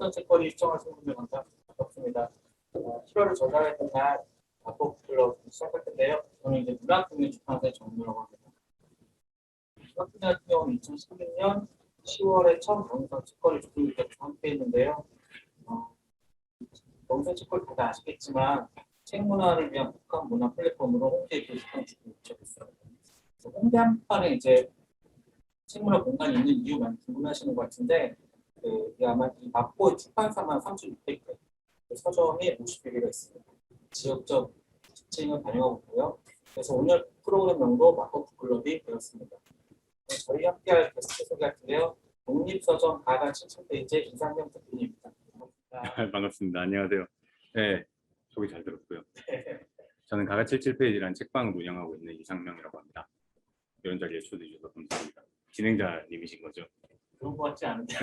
출판사 책거리 시청하시는 분들 반갑습니다. 7월을 전달했던 날 마포클럽 시작할 텐데요. 저는 이제 문학국민 출판사의 정무라고 합니다. 문학국민 같은 경우는 2016년 10월에 처음 영상 책거리 조직에서 함께했는데요. 영상 책거리 다들 아시겠지만 책 문화를 위한 북한 문화 플랫폼으로 홍대 교수관 주고 있었어요. 홍대 한판에 이제 책 문화 공간이 있는 이유 많이 궁금하시는 것 같은데 아마 이 마포 출판사만 36개, 서점이 50개가 있습니다. 지역적 특징을 반영하고 있고요. 그래서 오늘 프로그램명도 마포 북클럽이 되었습니다. 저희 함께할 게스트 소개할 텐데요. 독립서점 가간 7,000페이지 이상명 대표님입니다. 반갑습니다. 안녕하세요. 네, 소개 잘 들었고요. 저는 가가 77페이지라는 책방을 운영하고 있는 이상명이라고 합니다. 이런 자리에 초대해 주셔서 감사합니다. 진행자님이신 거죠? 그런 것 같지 않은데요.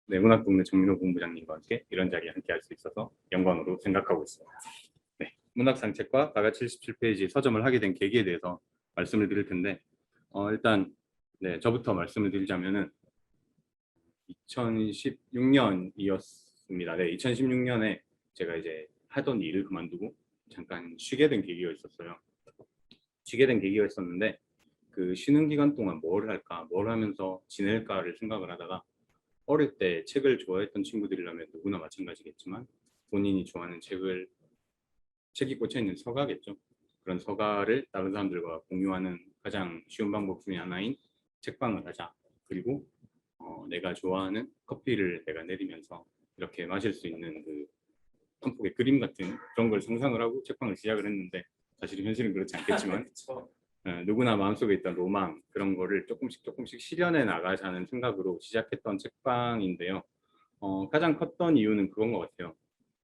네, 문학동네 정민호 본부장님과 함께 이런 자리에 함께 할 수 있어서 영광으로 생각하고 있습니다. 네, 문학상책과 가가 77페이지 서점을 하게 된 계기에 대해서 말씀을 드릴 텐데 일단 네, 저부터 말씀을 드리자면은 2016년이었습니다. 네, 2016년에 제가 이제 하던 일을 그만두고 잠깐 쉬게 된 계기가 있었어요. 쉬게 된 계기가 있었는데 그 쉬는 기간 동안 뭘 할까, 뭘 하면서 지낼까를 생각을 하다가 어릴 때 책을 좋아했던 친구들이라면 누구나 마찬가지겠지만 본인이 좋아하는 책이 꽂혀있는 서가겠죠. 그런 서가를 다른 사람들과 공유하는 가장 쉬운 방법 중에 하나인 책방을 하자. 그리고 내가 좋아하는 커피를 내가 내리면서 이렇게 마실 수 있는 그 한 폭의 그림 같은 그런 걸 상상을 하고 책방을 시작을 했는데 사실은 현실은 그렇지 않겠지만 누구나 마음속에 있던 로망 그런 거를 조금씩 실현해 나가자는 생각으로 시작했던 책방인데요. 가장 컸던 이유는 그건 것 같아요.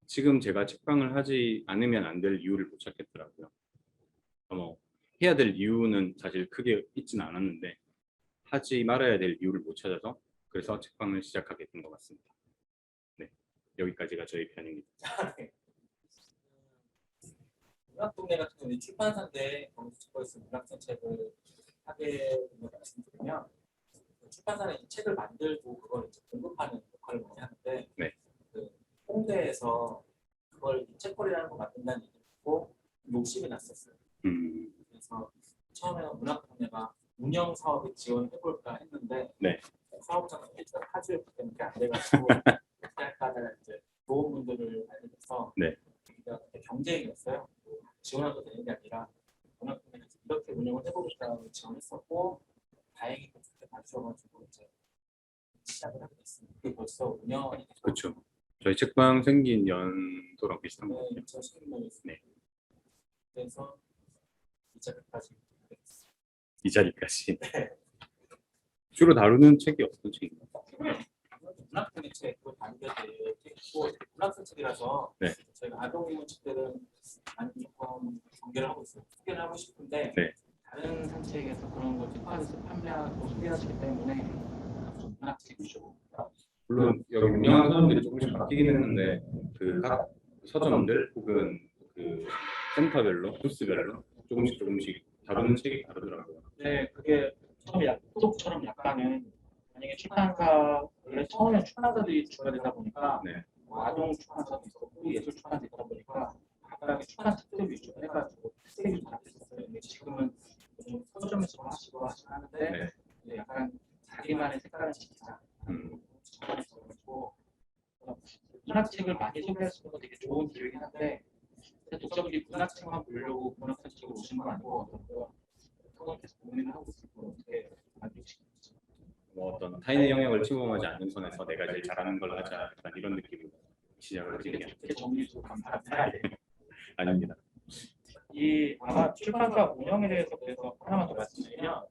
지금 제가 책방을 하지 않으면 안 될 이유를 못 찾겠더라고요. 해야 될 이유는 사실 크게 있지는 않았는데 하지 말아야 될 이유를 못 찾아서 그래서 책방을 시작하게 된 것 같습니다. 네, 여기까지가 저희 편입니다. 문학동네 같은 경우는 출판사인데 거기서 문학생 책을 하게 된걸 말씀드리면 출판사는 이 책을 만들고 그걸 이제 공급하는 역할을 많이 하는데 네. 그 홍대에서 그걸 책거리라는 걸 만든다는 얘기를 듣고 욕심이 났었어요. 그래서 처음에는 문학동네가 운영 사업에 지원해볼까 했는데 네. 사업자는 일단 타주였기 때문에 안 돼가지고 그때까지 이제 좋은 분들을 알게 돼서 네. 그때 경쟁이었어요. 지원해도 되는 게 아니라 문학동네가 이렇게 운영을 해보겠다고 지원했었고 다행히 그때 봐주셔가지고 이제 시작을 하게 됐습니다. 그게 벌써 5년이 됐죠. 그렇죠. 저희 책방 생긴 연도랑 비슷한 것 같아요. 2016년이었습니다. 네. 그래서 이 자리까지 이 자리까지. 네. 주로 다루는 책이 어떤 책인가요? 문학적인 책도 단계되어 있고 문학적 책이라서 네. 저희가 아동 책들은 많이 조금 전개를 하고 있어요. 소개를 하고 싶은데 네. 다른 산책에서 그런 걸 출판해서 판매하고 소개하시기 때문에 문학책 위주로. 물론 여기 운영하는 사람들이 조금씩 바뀌긴 했는데 그 각 서점들 혹은 그 센터별로 부스별로 조금씩 다루는 책이 다르더라고요. 네, 그게 처음에 소독처럼 약간은 만약에 출판사 원래 처음에 출판사들이 주가 되다 보니까 네. 아동 출판사도 있었고 예술 출판사도 있다 보니까 각각의 출판 책들 위주로 해가지고 특색이 다 있었어요. 근데 지금은 좀 서점에서 하시고 하는데 네. 약간 자기만의 색깔을 지키자. 그래가지고 문학책을 많이 소개하시는 건 되게 좋은 기회긴 한데 독자분들이 문학책만 보려고 문학책으로 오시는 건 아니고 그건 계속 고민을 하고 있고 어떻게 만족시킬지. 어떤 타인의 영역을 침범하지 않는 선에서 내가 제일 잘하는 걸 하자 약간 이런 느낌으로 시작을 하시는 게 되게 정리해주고 감사합니다. 아닙니다. 이 아마 출판사 운영에 대해서 그래서 하나만 더 말씀드리면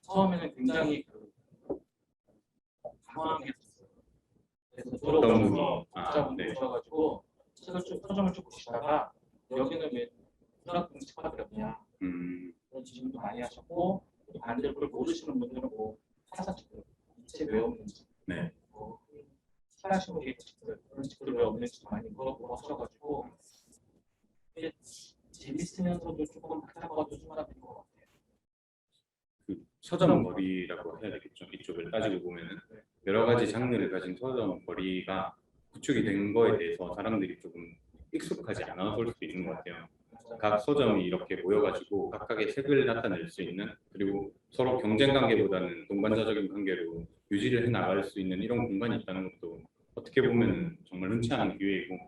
처음에는 굉장히 당황한 게 있었어요. 그래서 들어오면서 독자분들 오셔가지고 책을 쭉 서점을 쭉 보시다가 여기는 왜 문학동 책파들이 없냐 그런 질문도 많이 하셨고 또 반대로 그걸 모르시는 분들은 뭐 사사책들 이 책 왜 없는지 네. 하시는 게 그런 책들 왜 없는지 많이 물어보고 하셔가지고 재밌으면서도 조금 복잡하고 순간인 것 같아요. 그 서점 거리라고 해야 되겠죠. 이쪽을 따지고 보면은 여러 가지 장르를 가진 서점 거리가 구축이 된 거에 대해서 사람들이 조금 익숙하지 않아서 올 수도 있는 것 같아요. 각 서점이 이렇게 모여가지고 각각의 색을 나타낼 수 있는, 그리고 서로 경쟁 관계보다는 동반자적인 관계로 유지를 해 나갈 수 있는 이런 공간이 있다는 것도 어떻게 보면 정말 흔치 않은 기회이고,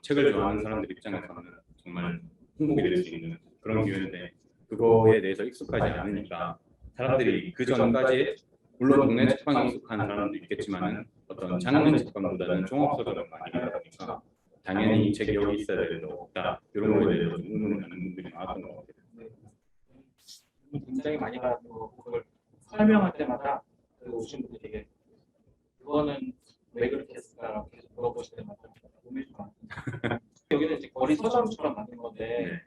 책을 좋아하는 사람들 입장에서는 정말 행복이 될 수 있는 그런 기회인데, 그거에 대해서 익숙하지 않으니까 사람들이 그 전까지의, 물론 동네 책방에 익숙한 사람도 있겠지만은 어떤 장르 책방보다는 종합 서점을 많이 가다 보니까 당연히 이 책이 여기 있어야 되는데 없다, 이런 거에 대해서 좀 의문을 갖는 분들이 많았던 것 같아요. 굉장히 많이 가고 그걸 설명할 때마다 그 오신 분들이 되게 그거는 왜 그렇게 했을까라고 계속 물어보실 때마다 고민이 좀 많아요. 여기는 이제 거리 서점처럼 만든 건데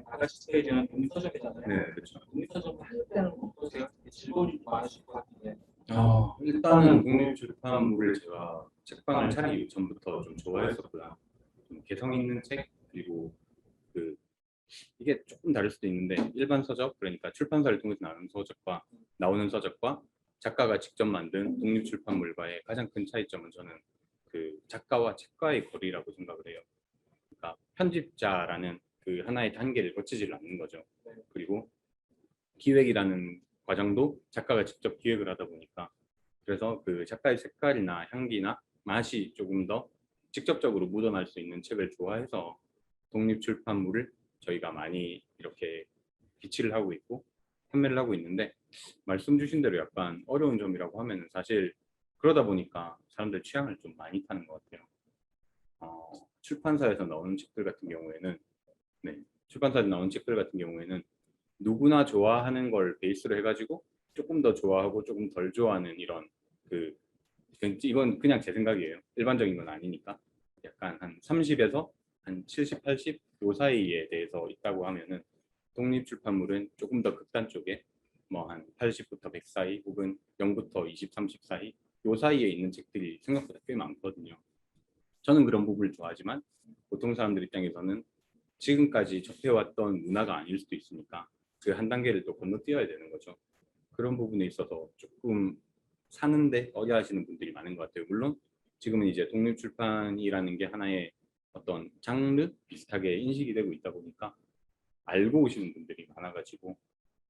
아가씨 스테이지는 독립서점이잖아요. 네, 그렇죠. 독립서점 할 때는 어떠세요? 즐거움이 많으실 것 같은데. 일단은 독립출판물을 제가 책방을 차리기 전부터 좀 좋아했었고요. 좀 개성 있는 책, 그리고 그 이게 조금 다를 수도 있는데 일반 서적, 그러니까 출판사를 통해서 나오는 서적과 작가가 직접 만든 독립출판물과의 가장 큰 차이점은 저는 그 작가와 책과의 거리라고 생각을 해요. 그러니까 편집자라는 그 하나의 단계를 거치질 않는 거죠. 그리고 기획이라는 과정도 작가가 직접 기획을 하다 보니까, 그래서 그 작가의 색깔이나 향기나 맛이 조금 더 직접적으로 묻어날 수 있는 책을 좋아해서 독립출판물을 저희가 많이 이렇게 비치를 하고 있고 판매를 하고 있는데, 말씀 주신 대로 약간 어려운 점이라고 하면은 사실 그러다 보니까 사람들 취향을 좀 많이 타는 것 같아요. 출판사에서 나오는 책들 같은 경우에는, 네, 출판사에서 나오는 책들 같은 경우에는 누구나 좋아하는 걸 베이스로 해가지고 조금 더 좋아하고 조금 덜 좋아하는 이런 그 이건 그냥 제 생각이에요. 일반적인 건 아니니까 약간 한 30에서 한 70, 80 요 사이에 대해서 있다고 하면은 독립출판물은 조금 더 극단 쪽에 뭐 한 80부터 100 사이, 혹은 0부터 20, 30 사이 요 사이에 있는 책들이 생각보다 꽤 많거든요. 저는 그런 부분을 좋아하지만 보통 사람들 입장에서는 지금까지 접해왔던 문화가 아닐 수도 있으니까 그 한 단계를 또 건너뛰어야 되는 거죠. 그런 부분에 있어서 조금 사는데 어려워하시는 분들이 많은 것 같아요. 물론 지금은 이제 독립출판이라는 게 하나의 어떤 장르 비슷하게 인식이 되고 있다 보니까 알고 오시는 분들이 많아가지고,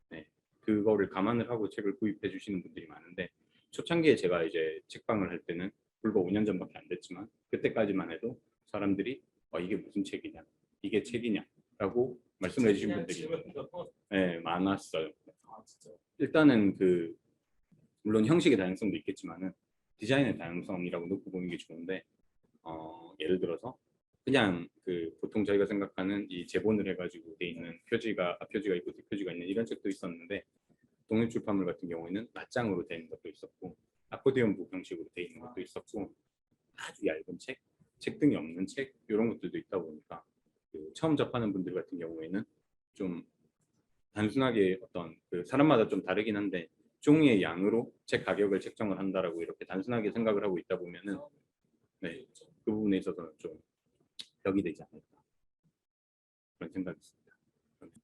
네, 그거를 감안을 하고 책을 구입해 주시는 분들이 많은데, 초창기에 제가 이제 책방을 할 때는 불과 5년 전밖에 안 됐지만 그때까지만 해도 사람들이 이게 무슨 책이냐, 이게 책이냐라고 말씀해 주신 분들이 네, 많았어요. 일단은 그 물론 형식의 다양성도 있겠지만은 디자인의 다양성이라고 놓고 보는 게 좋은데, 예를 들어서 그냥 그 보통 저희가 생각하는 이 제본을 해가지고 돼 있는 표지가 앞표지가 있고 뒷표지가 있는 이런 책도 있었는데, 독립출판물 같은 경우에는 맞장으로 돼 있는 것도 있었고 아코디언북 형식으로 돼 있는 것도 있었고 아주 얇은 책, 책등이 없는 책 이런 것들도 있다 보니까 그 처음 접하는 분들 같은 경우에는 좀 단순하게 어떤 그 사람마다 좀 다르긴 한데 종이의 양으로 책 가격을 책정을 한다라고 이렇게 단순하게 생각을 하고 있다 보면은, 네, 그 부분에 있어서는 좀 벽이 되지 않을까 그런 생각이 있습니다.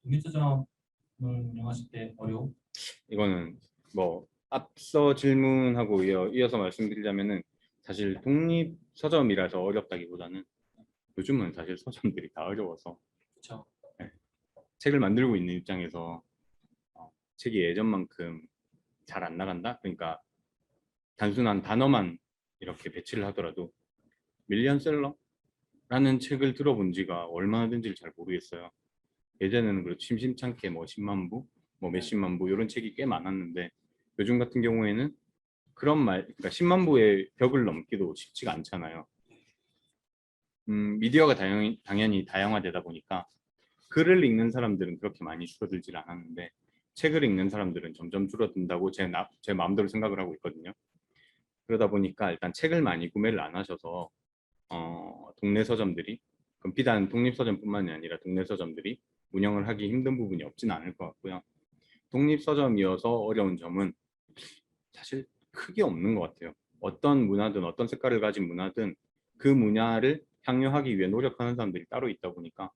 독립서점을 운영하실 때 어려움? 이거는 뭐 앞서 질문하고 이어서 말씀드리자면은 사실 독립 서점이라서 어렵다기보다는 요즘은 사실 서점들이 다 어려워서, 그렇죠. 네, 책을 만들고 있는 입장에서 책이 예전만큼 잘 안 나간다? 그러니까 단순한 단어만 이렇게 배치를 하더라도 밀리언셀러라는 책을 들어본 지가 얼마나 된지를 잘 모르겠어요. 예전에는 그래도 심심찮게 뭐 10만 부, 뭐 몇십만 부 이런 책이 꽤 많았는데 요즘 같은 경우에는 그런 그러니까 10만 부의 벽을 넘기도 쉽지가 않잖아요. 미디어가 당연히 다양화되다 보니까 글을 읽는 사람들은 그렇게 많이 줄어들질 않았는데 책을 읽는 사람들은 점점 줄어든다고 제 마음대로 생각을 하고 있거든요. 그러다 보니까 일단 책을 많이 구매를 안 하셔서 동네 서점들이, 그럼 비단 독립 서점뿐만이 아니라 동네 서점들이 운영을 하기 힘든 부분이 없지는 않을 것 같고요. 독립 서점이어서 어려운 점은 사실 크게 없는 것 같아요. 어떤 문화든 어떤 색깔을 가진 문화든 그 분야를 향유하기 위해 노력하는 사람들이 따로 있다 보니까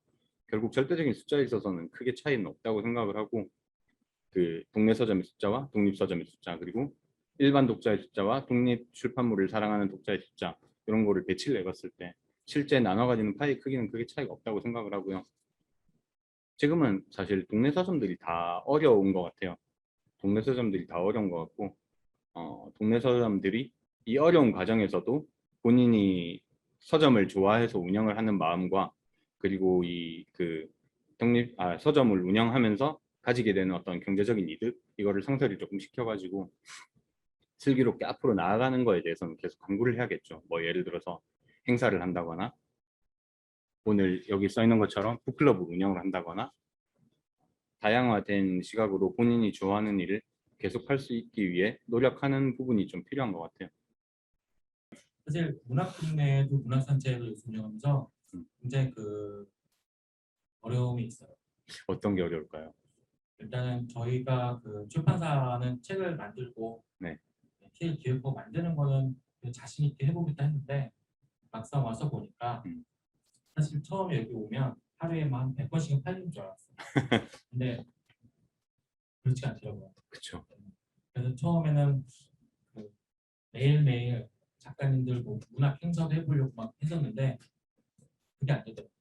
결국 절대적인 숫자에 있어서는 크게 차이는 없다고 생각을 하고, 그 동네 서점의 숫자와 독립 서점의 숫자, 그리고 일반 독자의 숫자와 독립 출판물을 사랑하는 독자의 숫자 이런 거를 배치를 해봤을 때 실제 나눠 가지는 파이 크기는 크게 차이가 없다고 생각을 하고요. 지금은 사실 동네 서점들이 다 어려운 것 같아요. 동네 서점들이 다 어려운 것 같고 동네 서점들이 이 어려운 과정에서도 본인이 서점을 좋아해서 운영을 하는 마음과 그리고 이 그 서점을 운영하면서 가지게 되는 어떤 경제적인 이득 이거를 상쇄를 조금 시켜가지고 슬기롭게 앞으로 나아가는 거에 대해서는 계속 강구를 해야겠죠. 뭐 예를 들어서 행사를 한다거나 오늘 여기 써 있는 것처럼 북클럽을 운영을 한다거나 다양화된 시각으로 본인이 좋아하는 일을 계속할 수 있기 위해 노력하는 부분이 좀 필요한 것 같아요. 사실 문학동네도 문학산책을 운영하면서 음. 굉장히 그 어려움이 있어요. 어떤 게 어려울까요? 일단은 저희가 그 출판사는 책을 만들고 네. 책을 기획하고 만드는 거는 자신 있게 해보겠다 했는데 막상 와서 보니까 음. 사실 처음에 여기 오면 하루에 만 100권씩은 팔리는 줄 알았어요. 근데 그렇지 않더라고요. 그렇죠. 그래서 처음에는 그 매일매일 작가님들 뭐 문학 행사도 해보려고 막 했었는데 그게 안 되더라고요.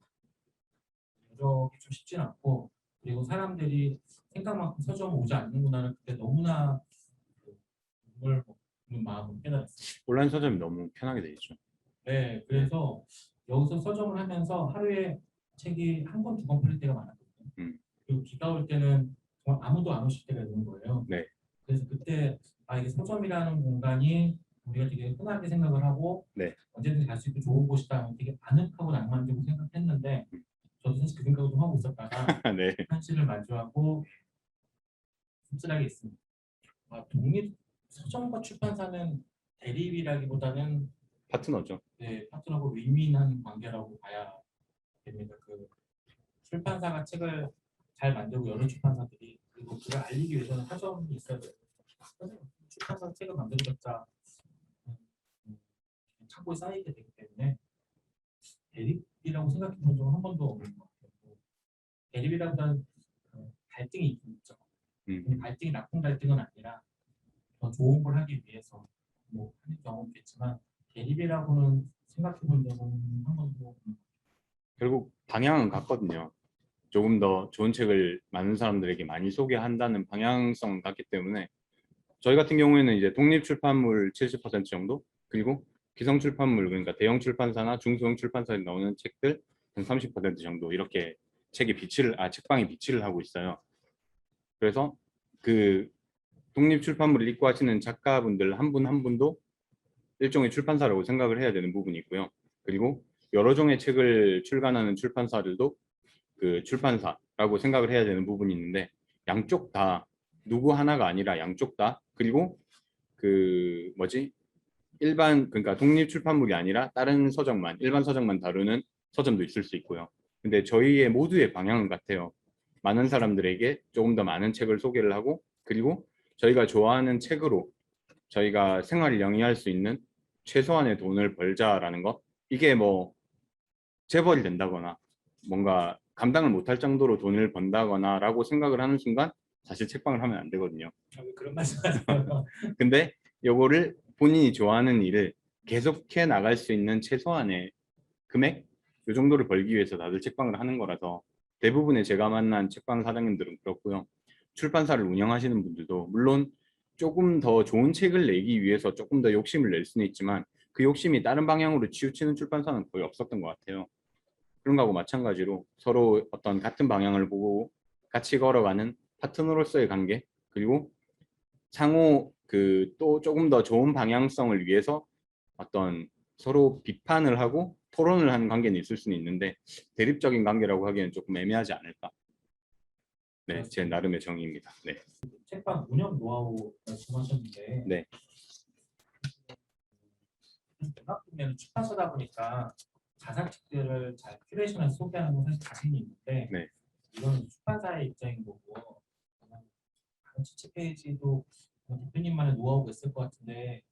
그러기 좀 쉽진 않고 그리고 사람들이 생각만큼 서점 오지 않는구나를 그때 너무나 눈물 먹는 마음을 깨달았어요. 온라인 서점이 너무 편하게 돼 있죠. 네, 그래서 여기서 서점을 하면서 하루에 책이 한 권, 두 권 팔릴 때가 많았거든요. 그리고 비가 올 때는 정말 아무도 안 오실 때가 있는 거예요. 네. 그래서 그때 이게 서점이라는 공간이 우리가 되게 흔하게 생각을 하고 네. 언제든지 갈 수 있고 좋은 곳이다 되게 아늑하고 낭만적으로 생각했는데 저도 사실 그 생각을 좀 하고 있었다가 네. 현실을 마주하고 씁쓸하게 있습니다. 독립 서점과 출판사는 대립이라기보다는 파트너죠. 네, 파트너고 윈윈한 관계라고 봐야 됩니다. 그 출판사가 책을 잘 만들고 여러 출판사들이 그리고 그걸 알리기 위해서는 서점이 있어야 돼요. 출판사 책을 만들었자 창고에 쌓이게 되기 때문에 대립이라고 생각해 본 적은 한 번도 없는 것 같아요. 대립이라보다는 갈등이 있죠. 근데 갈등이 나쁜 갈등은 아니라 더 좋은 걸 하기 위해서 뭐 하는 경우도 있지만 대립이라고는 생각해 본 적은 한 번도 없는 것 결국 방향은 같거든요. 조금 더 좋은 책을 많은 사람들에게 많이 소개한다는 방향성은 같기 때문에 저희 같은 경우에는 이제 독립 출판물 70% 정도 그리고 기성 출판물 그러니까 대형 출판사나 중소형 출판사에 나오는 책들 한 30% 정도 이렇게 책방에 비치를 하고 있어요. 그래서 그 독립 출판물을 읽고 하시는 작가분들 한 분 한 분도 일종의 출판사라고 생각을 해야 되는 부분이 있고요. 그리고 여러 종의 책을 출간하는 출판사들도 그 출판사라고 생각을 해야 되는 부분이 있는데 양쪽 다 누구 하나가 아니라 양쪽 다 그리고 그 뭐지 그러니까 독립 출판물이 아니라 다른 서적만 일반 서적만 다루는 서점도 있을 수 있고요. 근데 저희의 모두의 방향은 같아요. 많은 사람들에게 조금 더 많은 책을 소개를 하고 그리고 저희가 좋아하는 책으로 저희가 생활을 영위할 수 있는 최소한의 돈을 벌자라는 것 이게 뭐 재벌이 된다거나 뭔가 감당을 못할 정도로 돈을 번다거나 라고 생각을 하는 순간 사실 책방을 하면 안 되거든요. 같아요. 그런 말씀하세요. 근데 요거를 본인이 좋아하는 일을 계속해 나갈 수 있는 최소한의 금액 요 정도를 벌기 위해서 다들 책방을 하는 거라서 대부분의 제가 만난 책방 사장님들은 그렇고요. 출판사를 운영하시는 분들도 물론 조금 더 좋은 책을 내기 위해서 조금 더 욕심을 낼 수는 있지만 그 욕심이 다른 방향으로 치우치는 출판사는 거의 없었던 것 같아요. 그런 거하고 마찬가지로 서로 어떤 같은 방향을 보고 같이 걸어가는 파트너로서의 관계 그리고 상호 그 또 조금 더 좋은 방향성을 위해서 어떤 서로 비판을 하고 토론을 하는 관계는 있을 수는 있는데 대립적인 관계라고 하기에는 조금 애매하지 않을까. 네, 제 나름의 정의입니다. 네. 책방 운영 노하우 말씀하셨는데 네. 문학동네는 출판사다 보니까 자사책들을 잘 큐레이션해서 소개하는 건 사실 자신이 있는데 네. 이건 출판사의 입장인 거고 다른 추측 페이지도 대표님만의 노하우가 있을 것 같은데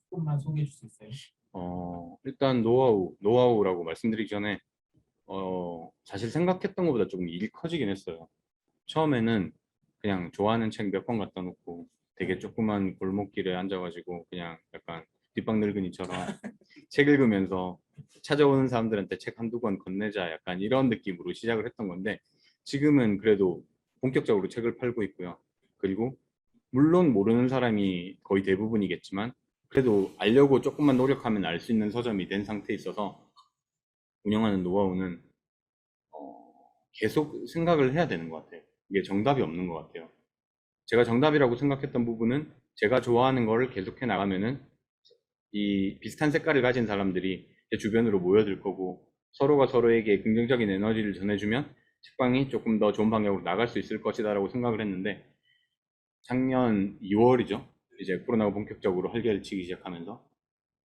조금만 소개해 줄 수 있어요? 일단 노하우라고 말씀드리기 전에 사실 생각했던 것보다 조금 일이 커지긴 했어요. 처음에는 그냥 좋아하는 책 몇 권 갖다 놓고 되게 조그만 골목길에 앉아가지고 그냥 약간 뒷방 늙은이처럼 책 읽으면서 찾아오는 사람들한테 책 한두 권 건네자 약간 이런 느낌으로 시작을 했던 건데 지금은 그래도 본격적으로 책을 팔고 있고요. 그리고 물론 모르는 사람이 거의 대부분이겠지만 그래도 알려고 조금만 노력하면 알 수 있는 서점이 된 상태에 있어서 운영하는 노하우는 계속 생각을 해야 되는 것 같아요. 이게 정답이 없는 것 같아요. 제가 정답이라고 생각했던 부분은 제가 좋아하는 거를 계속해 나가면은 이 비슷한 색깔을 가진 사람들이 제 주변으로 모여들 거고 서로가 서로에게 긍정적인 에너지를 전해주면 책방이 조금 더 좋은 방향으로 나갈 수 있을 것이다라고 생각을 했는데 작년 2월이죠. 이제 코로나가 본격적으로 활개를 치기 시작하면서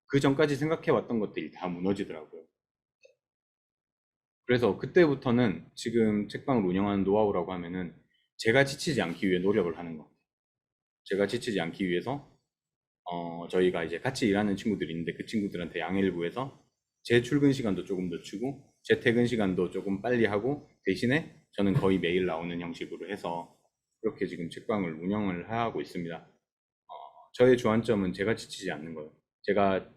그 전까지 생각해 왔던 것들이 다 무너지더라고요. 그래서 그때부터는 지금 책방을 운영하는 노하우라고 하면은 제가 지치지 않기 위해 노력을 하는 것. 제가 지치지 않기 위해서 저희가 이제 같이 일하는 친구들이 있는데 그 친구들한테 양해를 구해서 제 출근 시간도 조금 늦추고 제 퇴근 시간도 조금 빨리 하고 대신에 저는 거의 매일 나오는 형식으로 해서 그렇게 지금 책방을 운영을 하고 있습니다. 저의 주안점은 제가 지치지 않는 거예요. 제가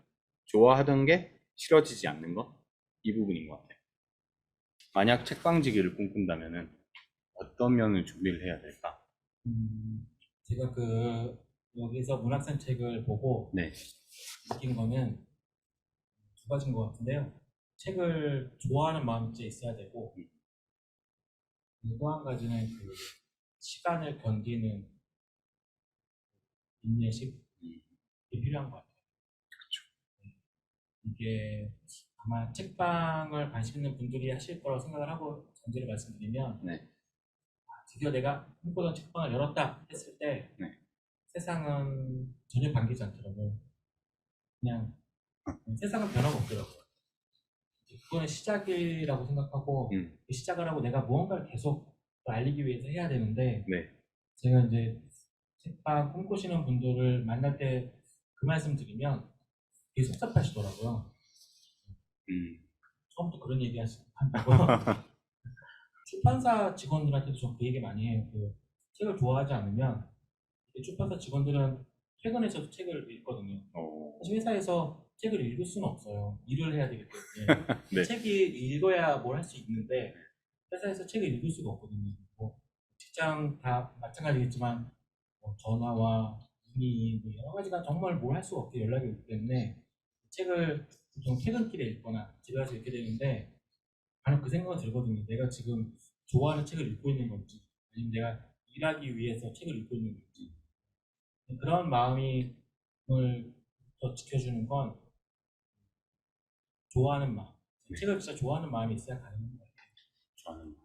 좋아하던 게 싫어지지 않는 것? 이 부분인 것 같아요. 만약 책방지기를 꿈꾼다면은 어떤 면을 준비를 해야 될까? 제가 여기서 문학산 책을 보고 네, 느낀 거는 두 가지인 것 같은데요. 책을 좋아하는 마음이 진짜 있어야 되고, 또 한 가지는 시간을 견디는 인내심이 필요한 것 같아요. 이게 아마 책방을 관심 있는 분들이 하실 거라고 생각을 하고 전제를 말씀드리면, 네, 드디어 내가 꿈꾸던 책방을 열었다 했을 때 네. 세상은 전혀 바뀌지 않더라고요. 그냥 세상은 변화가 없더라고요. 그거는 시작이라고 생각하고 그 시작을 하고 내가 무언가를 계속 알리기 위해서 해야 되는데 네, 제가 이제 책방 꿈꾸시는 분들을 만날 때 그 말씀 드리면 되게 섭섭하시더라고요. 처음부터 그런 얘기 한다고. 출판사 직원들한테도 저 그 얘기 많이 해요. 책을 좋아하지 않으면 이 출판사 직원들은 퇴근해서도 책을 읽거든요. 사실 회사에서 책을 읽을 수는 없어요. 일을 해야 되기 때문에. 네. 책이 읽어야 뭘 할 수 있는데 회사에서 책을 읽을 수가 없거든요. 직장 다 마찬가지겠지만 전화와 문의 뭐 여러 가지가 정말 뭘 할 수가 없게 연락이 오기 때문에 책을 보통 퇴근길에 읽거나 집에 가서 읽게 되는데 바로 그 생각은 들거든요. 내가 지금 좋아하는 책을 읽고 있는 건지 아니면 내가 일하기 위해서 책을 읽고 있는 건지 그런 마음을 더 지켜주는 건 좋아하는 마음. 책을 진짜 좋아하는 마음이 있어야 가능한 거예요.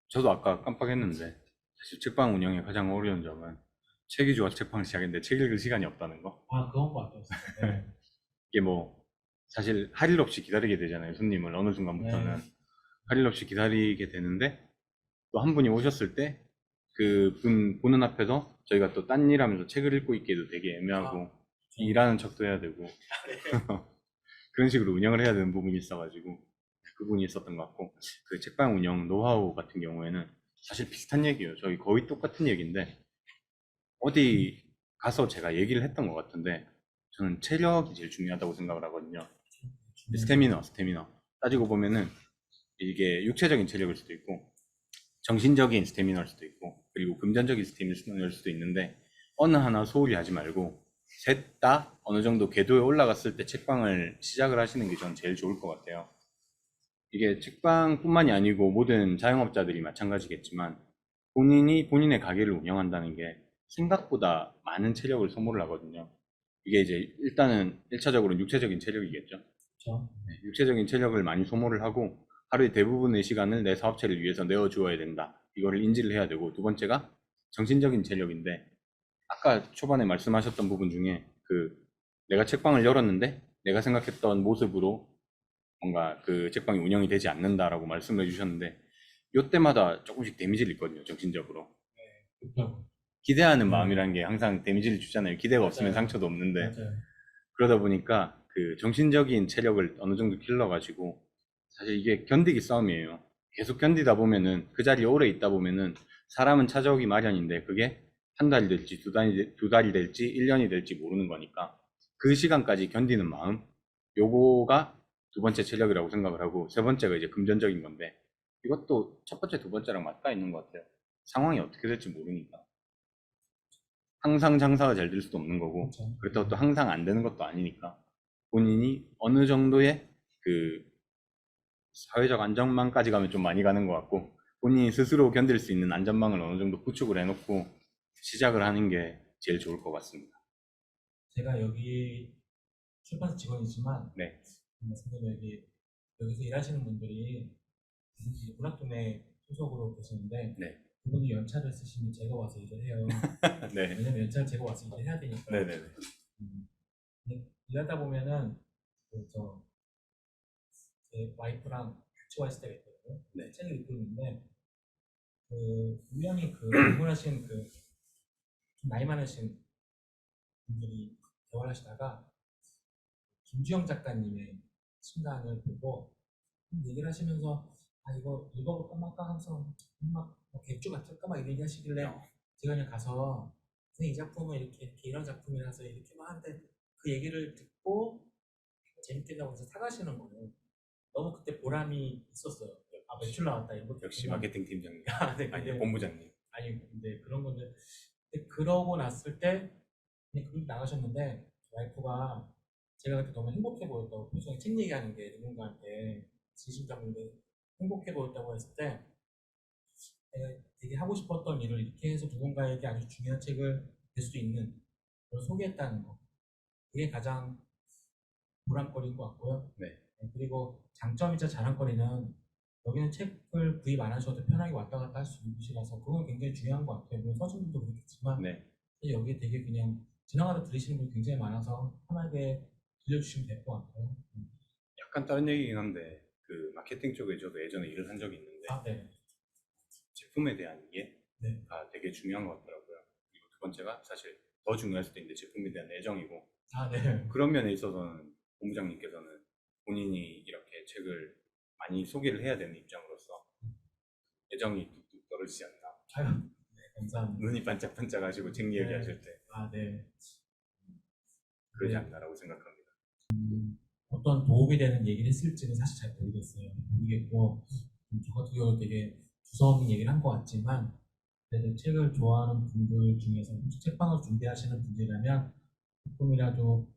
저도 아까 깜빡했는데 사실 책방 운영의 가장 어려운 점은 책이 좋아서 책방을 시작했는데 책 읽을 시간이 없다는 거. 그런 거 같아요. 진짜. 네. 이게 뭐 사실 할 일 없이 기다리게 되잖아요. 손님을 어느 순간부터는 네. 할 일 없이 기다리게 되는데 또 한 분이 오셨을 때 그 분 보는 앞에서 저희가 또 딴 일 하면서 책을 읽고 있기도 되게 애매하고 일하는 척도 해야 되고 그런 식으로 운영을 해야 되는 부분이 있어가지고 그 부분이 있었던 것 같고 그 책방 운영 노하우 같은 경우에는 사실 비슷한 얘기예요. 저희 거의 똑같은 얘기인데 어디 가서 제가 얘기를 했던 것 같은데 저는 체력이 제일 중요하다고 생각을 하거든요. 스태미너 따지고 보면은 이게 육체적인 체력일 수도 있고 정신적인 스태미너일 수도 있고 그리고 금전적인 스태미너일 수도 있는데 어느 하나 소홀히 하지 말고 셋 다 어느 정도 궤도에 올라갔을 때 책방을 시작을 하시는 게 저는 제일 좋을 것 같아요. 이게 책방뿐만이 아니고 모든 자영업자들이 마찬가지겠지만 본인이 본인의 가게를 운영한다는 게 생각보다 많은 체력을 소모를 하거든요. 이게 이제 일단은 1차적으로는 육체적인 체력이겠죠. 그렇죠. 네, 육체적인 체력을 많이 소모를 하고 하루의 대부분의 시간을 내 사업체를 위해서 내어주어야 된다. 이거를 인지를 해야 되고 두 번째가 정신적인 체력인데 아까 초반에 말씀하셨던 부분 중에 내가 책방을 열었는데 내가 생각했던 모습으로 뭔가 그 책방이 운영이 되지 않는다라고 말씀을 해주셨는데 이때마다 조금씩 데미지를 입거든요. 정신적으로. 그렇죠. 기대하는 네. 마음이라는 게 항상 데미지를 주잖아요. 기대가 없으면 맞아요. 상처도 없는데 맞아요. 그러다 보니까 그 정신적인 체력을 어느 정도 길러가지고 사실 이게 견디기 싸움이에요. 계속 견디다 보면은 그 자리에 오래 있다 보면은 사람은 찾아오기 마련인데 그게 한 달이 될지 두 달이 될지 1년이 될지 모르는 거니까 그 시간까지 견디는 마음, 요거가 두 번째 체력이라고 생각을 하고, 세 번째가 이제 금전적인 건데, 이것도 첫 번째, 두 번째랑 맞닿아 있는 것 같아요. 상황이 어떻게 될지 모르니까. 항상 장사가 잘 될 수도 없는 거고, 그렇죠. 그렇다고 또 항상 안 되는 것도 아니니까, 본인이 어느 정도의 그 사회적 안전망까지 가면 좀 많이 가는 것 같고, 본인이 스스로 견딜 수 있는 안전망을 어느 정도 구축을 해놓고 시작을 하는 게 제일 좋을 것 같습니다. 제가 여기 출판사 직원이지만 네. 선생님 여기서 일하시는 분들이 이제 문학동네 소속으로 계시는데 네. 그분이 연차를 쓰시면 제가 와서 일을 해요. 네. 왜냐면 연차를 제가 와서 일을 해야 되니까. 네네네. 근데 일하다 보면은 제 와이프랑 같이 와 있을 때가 있거든요. 네. 책을 읽고 있는데 우연히 방문하신 좀 나이 많으신 분들이 대화를 하시다가 김주영 작가님의 신간을 보고 얘기를 하시면서 이거 읽어볼까 말까 하면서 막 객주 같을까 막 이런 얘기하시길래 제가 그냥 가서 선생님 이 작품은 이렇게 이런 작품이라서 이렇게 막 하는데 그 얘기를 듣고 재밌겠다고 해서 사가시는 거예요. 너무 그때 보람이 있었어요. 매출 나왔다 이런 것도 역시 있지만. 마케팅 팀장님. 네, 아니, 근데 본부장님. 근데 그런 건데 근데 그러고 났을 때 그냥 그분이 나가셨는데 와이프가 제가 그때 너무 행복해 보였다고 표정에 책 얘기하는 게 누군가한테 진심적인데 행복해 보였다고 했을 때 내가 되게 하고 싶었던 일을 이렇게 해서 누군가에게 아주 중요한 책을 낼 수 있는 걸 소개했다는 거, 그게 가장 보람거리인 것 같고요. 네. 그리고 장점이자 자랑거리는 여기는 책을 구입 안 하셔도 편하게 왔다 갔다 할 수 있는 곳이라서 그건 굉장히 중요한 것 같아요. 물론 서점들도 그렇겠지만 네. 여기 되게 그냥 지나가다 들으시는 분이 굉장히 많아서 편하게 들려주시면 될 것 같아요. 약간 다른 얘기긴 한데, 그 마케팅 쪽에 저도 예전에 일을 한 적이 있는데, 네. 제품에 대한 이해가 네. 되게 중요한 것 같더라고요. 그리고 두 번째가 사실 더 중요할 수도 있는데 제품에 대한 애정이고, 네. 그런 면에 있어서는 본부장님께서는 본인이 이렇게 책을 많이 소개를 해야 되는 입장으로서 애정이 뚝뚝 떨어지지 않나. 네, 감사합니다. 눈이 반짝반짝 하시고 책 얘기 하실 때 네. 그러지 네. 않나라고 생각합니다. 어떤 도움이 되는 얘기를 했을지는 사실 잘 모르겠어요. 모르겠고 저 같은 경우는 되게 두서없는 얘기를 한 것 같지만 그래도 책을 좋아하는 분들 중에서 혹시 책방을 준비하시는 분들이라면 조금이라도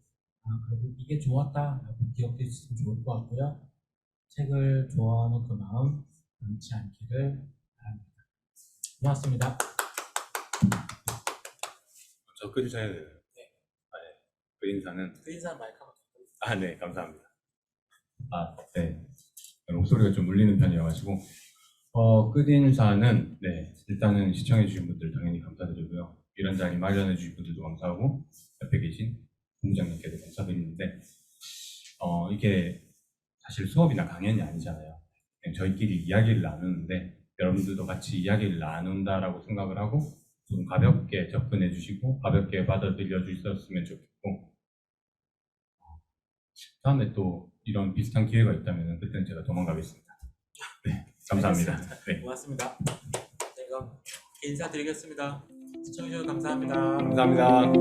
그래도 이게 좋았다라고 기억해 주시면 좋을 것 같고요. 책을 좋아하는 그 마음 변치 않기를 바랍니다. 고맙습니다. 저 끝이 해야 되나요? 네. 그 인사는 그 인사 마이크 한번 네, 감사합니다. 네. 목소리가 좀 울리는 편이어가지고 끝인사는 일단은 시청해주신 분들 당연히 감사드리고요. 이런 자리 마련해주신 분들도 감사하고 옆에 계신 본부장님께도 감사드리는데 이게 사실 수업이나 강연이 아니잖아요. 그냥 저희끼리 이야기를 나누는데 여러분들도 같이 이야기를 나눈다라고 생각을 하고 좀 가볍게 접근해주시고 가볍게 받아들여 주셨으면 좋겠고, 다음에 또 이런 비슷한 기회가 있다면 그때는 제가 도망가겠습니다. 네, 감사합니다. 네. 고맙습니다. 제가 인사드리겠습니다. 시청해주셔서 감사합니다. 감사합니다.